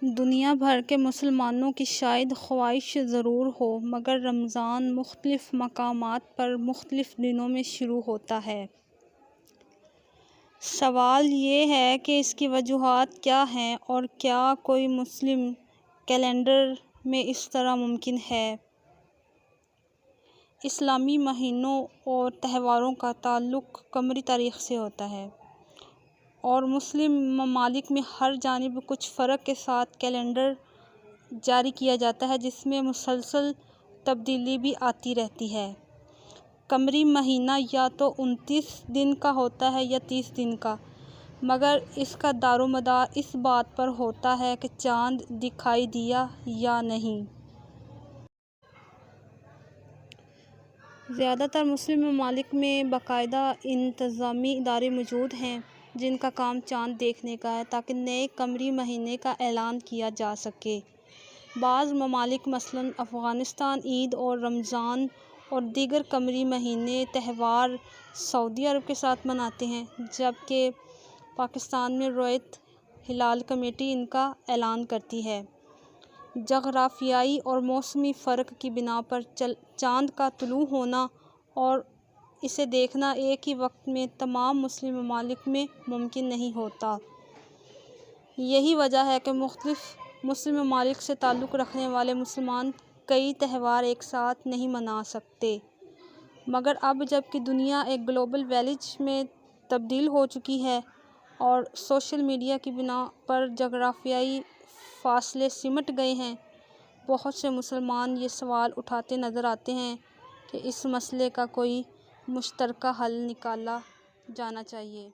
دنیا بھر کے مسلمانوں کی شاید خواہش ضرور ہو مگر رمضان مختلف مقامات پر مختلف دنوں میں شروع ہوتا ہے۔ سوال یہ ہے کہ اس کی وجوہات کیا ہیں اور کیا کوئی مسلم کیلنڈر میں اس طرح ممکن ہے؟ اسلامی مہینوں اور تہواروں کا تعلق قمری تاریخ سے ہوتا ہے اور مسلم ممالک میں ہر جانب کچھ فرق کے ساتھ کیلنڈر جاری کیا جاتا ہے جس میں مسلسل تبدیلی بھی آتی رہتی ہے۔ قمری مہینہ یا تو 29 دن کا ہوتا ہے یا 30 دن کا، مگر اس کا دار و مدار اس بات پر ہوتا ہے کہ چاند دکھائی دیا یا نہیں۔ زیادہ تر مسلم ممالک میں باقاعدہ انتظامی ادارے موجود ہیں جن کا کام چاند دیکھنے کا ہے تاکہ نئے قمری مہینے کا اعلان کیا جا سکے۔ بعض ممالک مثلاً افغانستان عید اور رمضان اور دیگر قمری مہینے تہوار سعودی عرب کے ساتھ مناتے ہیں، جبکہ پاکستان میں رویت ہلال کمیٹی ان کا اعلان کرتی ہے۔ جغرافیائی اور موسمی فرق کی بنا پر چاند کا طلوع ہونا اور اسے دیکھنا ایک ہی وقت میں تمام مسلم ممالک میں ممکن نہیں ہوتا۔ یہی وجہ ہے کہ مختلف مسلم ممالک سے تعلق رکھنے والے مسلمان کئی تہوار ایک ساتھ نہیں منا سکتے۔ مگر اب جب کہ دنیا ایک گلوبل ویلیج میں تبدیل ہو چکی ہے اور سوشل میڈیا کی بنا پر جغرافیائی فاصلے سمٹ گئے ہیں، بہت سے مسلمان یہ سوال اٹھاتے نظر آتے ہیں کہ اس مسئلے کا کوئی مشترکہ حل نکالا جانا چاہیے۔